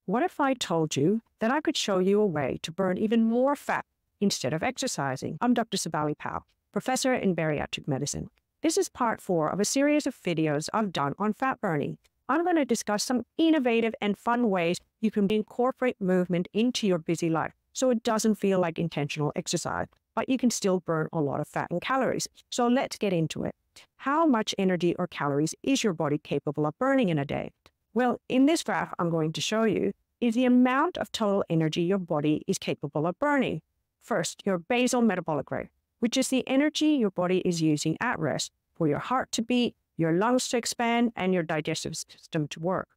What if I told you that I could show you a way to burn even more fat instead of exercising? I'm Dr. Sebely Pal, professor in Bariatric Medicine. This is part 4 of a series of videos I've done on fat burning. I'm going to discuss some innovative and fun ways you can incorporate movement into your busy life so it doesn't feel like intentional exercise, but you can still burn a lot of fat and calories. So let's get into it. How much energy or calories is your body capable of burning in a day? Well, in this graph I'm going to show you is the amount of total energy your body is capable of burning. First, your basal metabolic rate, which is the energy your body is using at rest for your heart to beat, your lungs to expand, and your digestive system to work.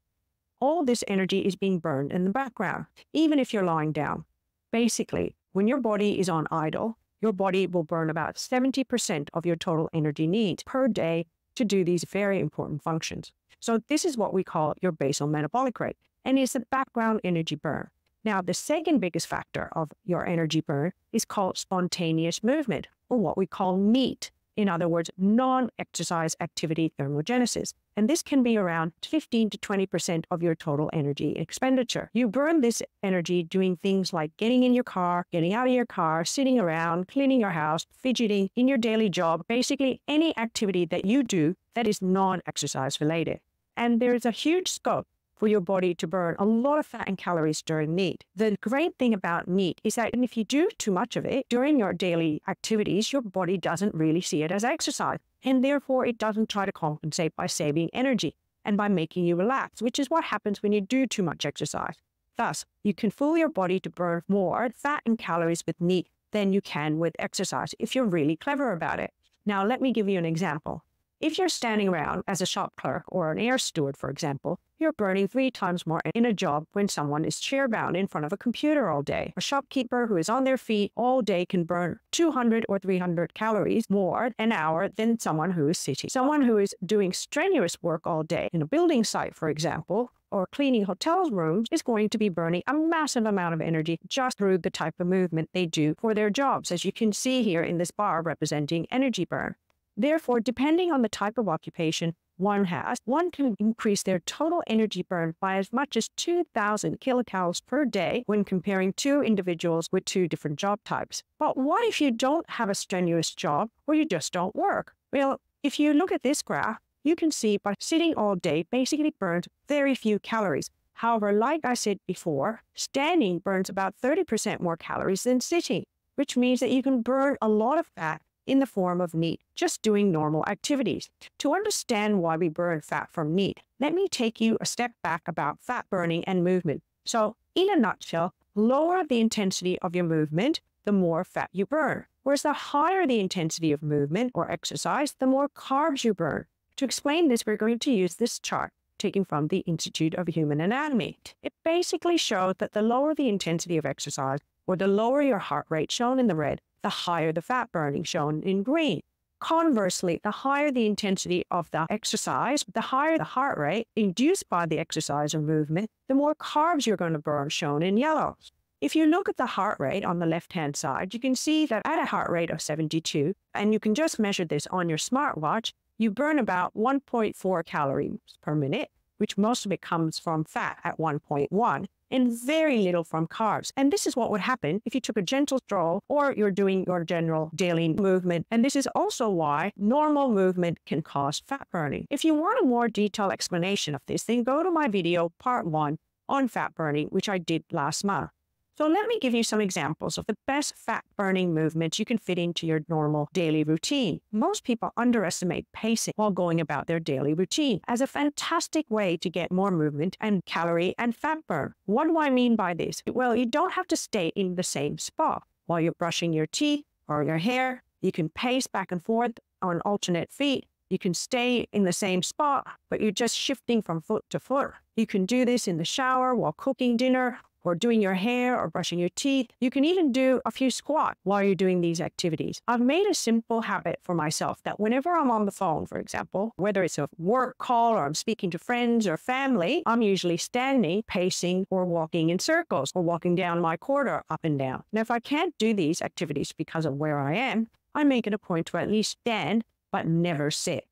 All this energy is being burned in the background, even if you're lying down. Basically, when your body is on idle, your body will burn about 70% of your total energy needs per day to do these very important functions. So this is what we call your basal metabolic rate, and it's the background energy burn. Now, the second biggest factor of your energy burn is called spontaneous movement, or what we call NEAT. In other words, non-exercise activity thermogenesis. And this can be around 15 to 20% of your total energy expenditure. You burn this energy doing things like getting in your car, getting out of your car, sitting around, cleaning your house, fidgeting, in your daily job, basically any activity that you do that is non-exercise related. And there's a huge scope for your body to burn a lot of fat and calories during NEAT. The great thing about NEAT is that if you do too much of it during your daily activities, your body doesn't really see it as exercise, and therefore it doesn't try to compensate by saving energy and by making you relax, which is what happens when you do too much exercise. Thus, you can fool your body to burn more fat and calories with NEAT than you can with exercise if you're really clever about it. Now, let me give you an example. If you're standing around as a shop clerk or an air steward, for example, you're burning 3 times more in a job when someone is chair-bound in front of a computer all day. A shopkeeper who is on their feet all day can burn 200 or 300 calories more an hour than someone who is sitting. Someone who is doing strenuous work all day in a building site, for example, or cleaning hotel rooms is going to be burning a massive amount of energy just through the type of movement they do for their jobs, as you can see here in this bar representing energy burn. Therefore, depending on the type of occupation one has, one can increase their total energy burn by as much as 2,000 kilocalories per day when comparing 2 individuals with 2 different job types. But what if you don't have a strenuous job or you just don't work? Well, if you look at this graph, you can see by sitting all day basically burns very few calories. However, like I said before, standing burns about 30% more calories than sitting, which means that you can burn a lot of fat in the form of NEAT, just doing normal activities. To understand why we burn fat from NEAT, let me take you a step back about fat burning and movement. So, in a nutshell, lower the intensity of your movement, the more fat you burn. Whereas the higher the intensity of movement or exercise, the more carbs you burn. To explain this, we're going to use this chart taken from the Institute of Human Anatomy. It basically shows that the lower the intensity of exercise, or the lower your heart rate shown in the red, the higher the fat burning shown in green. Conversely, the higher the intensity of the exercise, the higher the heart rate induced by the exercise or movement, the more carbs you're going to burn shown in yellow. If you look at the heart rate on the left-hand side, you can see that at a heart rate of 72, and you can just measure this on your smartwatch, you burn about 1.4 calories per minute, which most of it comes from fat at 1.1. and very little from carbs. And this is what would happen if you took a gentle stroll or you're doing your general daily movement. And this is also why normal movement can cause fat burning. If you want a more detailed explanation of this, then go to my video part 1 on fat burning, which I did last month. So let me give you some examples of the best fat-burning movements you can fit into your normal daily routine. Most people underestimate pacing while going about their daily routine as a fantastic way to get more movement and calorie and fat burn. What do I mean by this? Well, you don't have to stay in the same spot. While you're brushing your teeth or your hair, you can pace back and forth on alternate feet. You can stay in the same spot, but you're just shifting from foot to foot. You can do this in the shower while cooking dinner, or doing your hair or brushing your teeth. You can even do a few squats while you're doing these activities. I've made a simple habit for myself that whenever I'm on the phone, for example, whether it's a work call or I'm speaking to friends or family, I'm usually standing, pacing, or walking in circles, or walking down my corridor up and down. Now, if I can't do these activities because of where I am, I make it a point to at least stand, but never sit.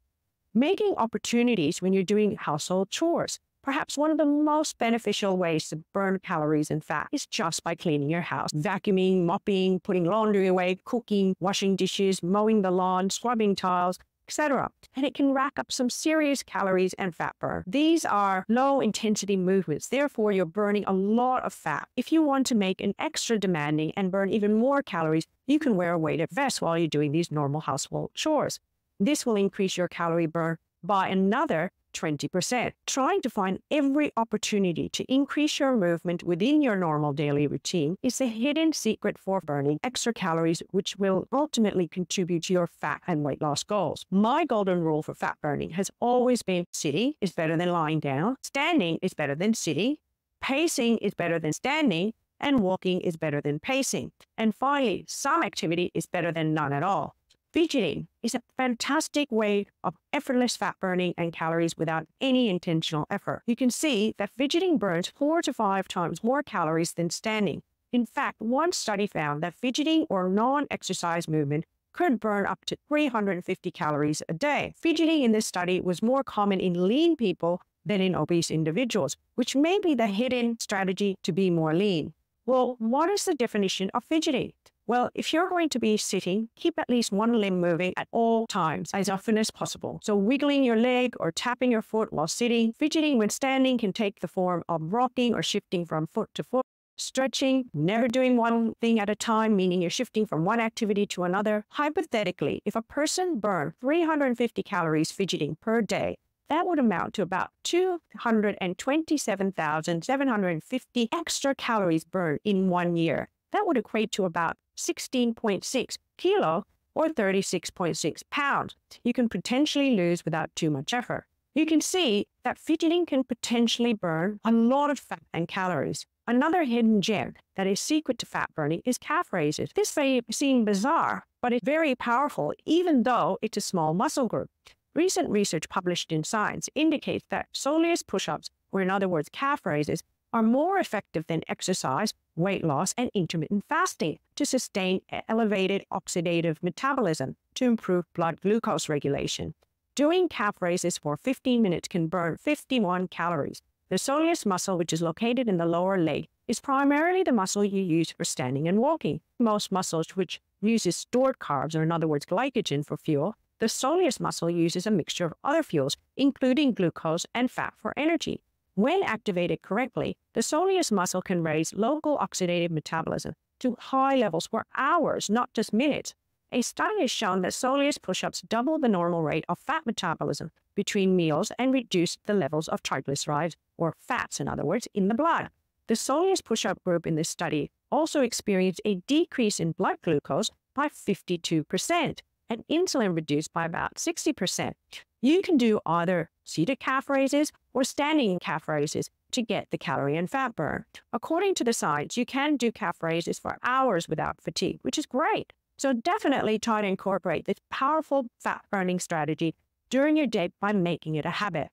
Making opportunities when you're doing household chores, Perhaps one of the most beneficial ways to burn calories and fat is just by cleaning your house. Vacuuming, mopping, putting laundry away, cooking, washing dishes, mowing the lawn, scrubbing tiles, etc. And it can rack up some serious calories and fat burn. These are low-intensity movements. Therefore, you're burning a lot of fat. If you want to make an extra demanding and burn even more calories, you can wear a weighted vest while you're doing these normal household chores. This will increase your calorie burn by another 20%. Trying to find every opportunity to increase your movement within your normal daily routine is the hidden secret for burning extra calories, which will ultimately contribute to your fat and weight loss goals. My golden rule for fat burning has always been sitting is better than lying down, standing is better than sitting, pacing is better than standing, and walking is better than pacing. And finally, some activity is better than none at all. Fidgeting is a fantastic way of effortless fat burning and calories without any intentional effort. You can see that fidgeting burns 4 to 5 times more calories than standing. In fact, one study found that fidgeting or non-exercise movement could burn up to 350 calories a day. Fidgeting in this study was more common in lean people than in obese individuals, which may be the hidden strategy to be more lean. Well, what is the definition of fidgeting? Well, if you're going to be sitting, keep at least one limb moving at all times, as often as possible. So wiggling your leg or tapping your foot while sitting. Fidgeting when standing can take the form of rocking or shifting from foot to foot. Stretching, never doing one thing at a time, meaning you're shifting from one activity to another. Hypothetically, if a person burned 350 calories fidgeting per day, that would amount to about 227,750 extra calories burned in 1 year. That would equate to about 16.6 kilo or 36.6 pounds you can potentially lose without too much effort. You can see that fidgeting can potentially burn a lot of fat and calories. Another hidden gem that is secret to fat burning is calf raises. This may seem bizarre, but it's very powerful even though it's a small muscle group. Recent research published in Science indicates that soleus push-ups, or in other words, calf raises, are more effective than exercise, weight loss, and intermittent fasting to sustain elevated oxidative metabolism to improve blood glucose regulation. Doing calf raises for 15 minutes can burn 51 calories. The soleus muscle, which is located in the lower leg, is primarily the muscle you use for standing and walking. Most muscles which uses stored carbs, or in other words, glycogen for fuel, the soleus muscle uses a mixture of other fuels, including glucose and fat for energy. When activated correctly, the soleus muscle can raise local oxidative metabolism to high levels for hours, not just minutes. A study has shown that soleus push-ups double the normal rate of fat metabolism between meals and reduce the levels of triglycerides, or fats in other words, in the blood. The soleus push-up group in this study also experienced a decrease in blood glucose by 52% and insulin reduced by about 60%. You can do either seated calf raises or standing calf raises to get the calorie and fat burn. According to the science, you can do calf raises for hours without fatigue, which is great. So definitely try to incorporate this powerful fat burning strategy during your day by making it a habit.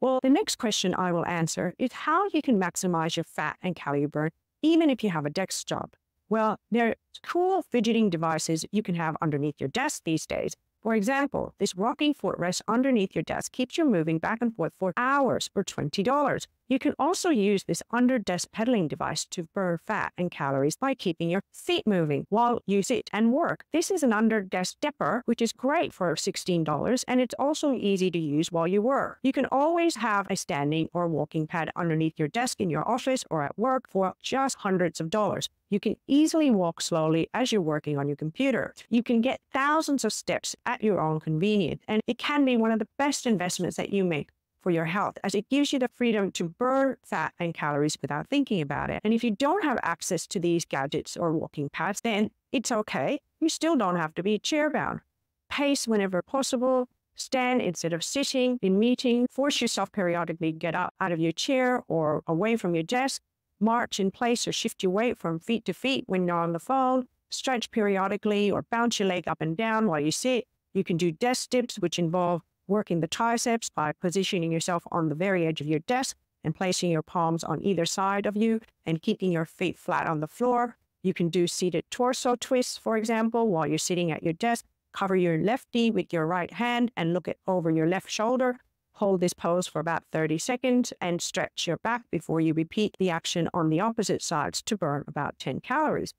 Well, the next question I will answer is how you can maximize your fat and calorie burn even if you have a desk job. Well, there are cool fidgeting devices you can have underneath your desk these days. For example, this rocking footrest underneath your desk keeps you moving back and forth for hours for $20. You can also use this under-desk pedaling device to burn fat and calories by keeping your feet moving while you sit and work. This is an under-desk stepper, which is great for $16, and it's also easy to use while you work. You can always have a standing or walking pad underneath your desk in your office or at work for just hundreds of dollars. You can easily walk slowly as you're working on your computer. You can get thousands of steps at your own convenience, and it can be one of the best investments that you make for your health, as it gives you the freedom to burn fat and calories without thinking about it. And if you don't have access to these gadgets or walking pads, then it's okay. You still don't have to be chair-bound. Pace whenever possible. Stand instead of sitting in meetings. Force yourself periodically to get up out of your chair or away from your desk. March in place or shift your weight from feet to feet when you're on the phone. Stretch periodically or bounce your leg up and down while you sit. You can do desk dips, which involve working the triceps by positioning yourself on the very edge of your desk and placing your palms on either side of you and keeping your feet flat on the floor. You can do seated torso twists, for example, while you're sitting at your desk. Cover your left knee with your right hand and look over your left shoulder. Hold this pose for about 30 seconds and stretch your back before you repeat the action on the opposite sides to burn about 10 calories.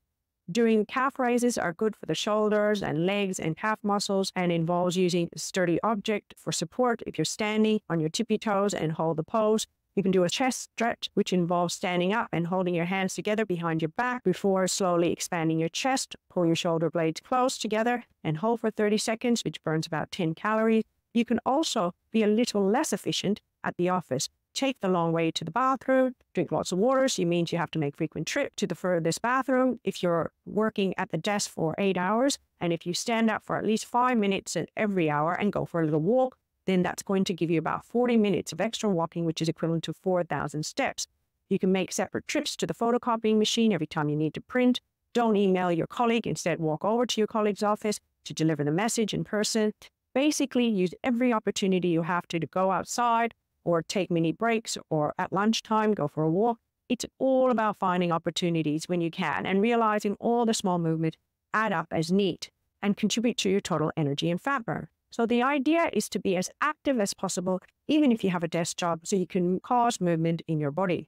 Doing calf raises are good for the shoulders and legs and calf muscles and involves using a sturdy object for support if you're standing on your tippy toes and hold the pose. You can do a chest stretch, which involves standing up and holding your hands together behind your back before slowly expanding your chest. Pull your shoulder blades close together and hold for 30 seconds, which burns about 10 calories. You can also be a little less efficient at the office. Take the long way to the bathroom, drink lots of water, so it means you have to make frequent trips to the furthest bathroom. If you're working at the desk for 8 hours, and if you stand up for at least 5 minutes every hour and go for a little walk, then that's going to give you about 40 minutes of extra walking, which is equivalent to 4,000 steps. You can make separate trips to the photocopying machine every time you need to print. Don't email your colleague. Instead, walk over to your colleague's office to deliver the message in person. Basically, use every opportunity you have to go outside or take mini breaks, or at lunchtime, go for a walk. It's all about finding opportunities when you can and realizing all the small movements add up as neat and contribute to your total energy and fat burn. So the idea is to be as active as possible, even if you have a desk job, so you can cause movement in your body.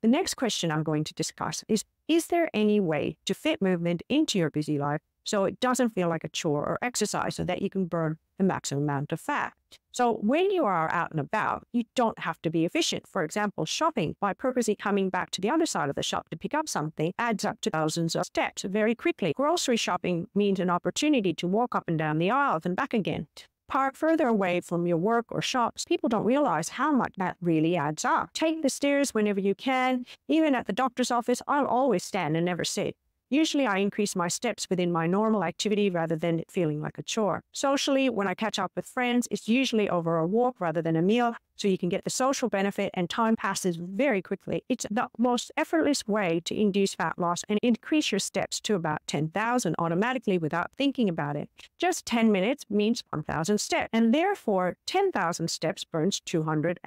The next question I'm going to discuss is there any way to fit movement into your busy life so it doesn't feel like a chore or exercise so that you can burn the maximum amount of fat? So when you are out and about, you don't have to be efficient. For example, shopping by purposely coming back to the other side of the shop to pick up something adds up to thousands of steps very quickly. Grocery shopping means an opportunity to walk up and down the aisles and back again. Park further away from your work or shops. People don't realize how much that really adds up. Take the stairs whenever you can. Even at the doctor's office, I'll always stand and never sit. Usually I increase my steps within my normal activity rather than it feeling like a chore. Socially, when I catch up with friends, it's usually over a walk rather than a meal, so you can get the social benefit and time passes very quickly. It's the most effortless way to induce fat loss and increase your steps to about 10,000 automatically without thinking about it. Just 10 minutes means 1,000 steps, and therefore 10,000 steps burns 200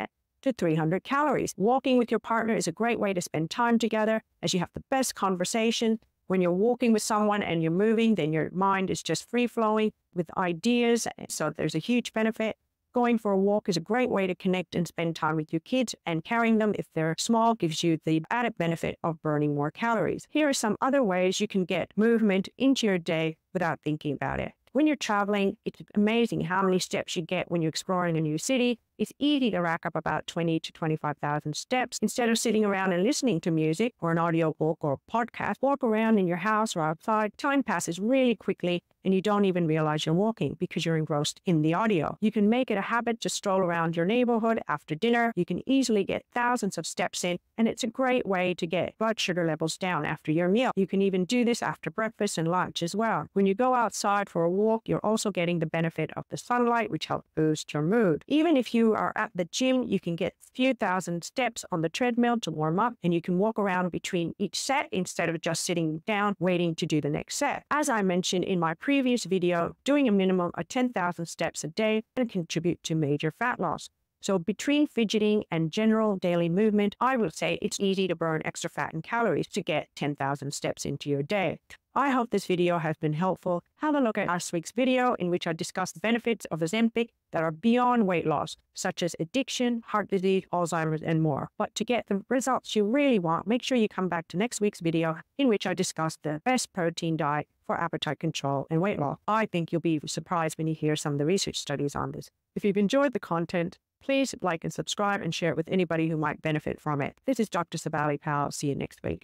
to 300 calories. Walking with your partner is a great way to spend time together as you have the best conversation. When you're walking with someone and you're moving, then your mind is just free-flowing with ideas, so there's a huge benefit. Going for a walk is a great way to connect and spend time with your kids, and carrying them if they're small gives you the added benefit of burning more calories. Here are some other ways you can get movement into your day without thinking about it. When you're traveling, it's amazing how many steps you get when you're exploring a new city. It's easy to rack up about 20 to 25,000 steps. Instead of sitting around and listening to music or an audiobook or podcast, walk around in your house or outside. Time passes really quickly and you don't even realize you're walking because you're engrossed in the audio. You can make it a habit to stroll around your neighborhood after dinner. You can easily get thousands of steps in, and it's a great way to get blood sugar levels down after your meal. You can even do this after breakfast and lunch as well. When you go outside for a walk, you're also getting the benefit of the sunlight, which helps boost your mood. Even if you are at the gym, you can get a few thousand steps on the treadmill to warm up, and you can walk around between each set instead of just sitting down waiting to do the next set. As I mentioned in my previous video, doing a minimum of 10,000 steps a day can contribute to major fat loss. So between fidgeting and general daily movement, I would say it's easy to burn extra fat and calories to get 10,000 steps into your day. I hope this video has been helpful. Have a look at last week's video in which I discussed the benefits of Ozempic that are beyond weight loss, such as addiction, heart disease, Alzheimer's, and more. But to get the results you really want, make sure you come back to next week's video in which I discuss the best protein diet for appetite control and weight loss. I think you'll be surprised when you hear some of the research studies on this. If you've enjoyed the content, please like and subscribe and share it with anybody who might benefit from it. This is Dr. Sebely Pal. See you next week.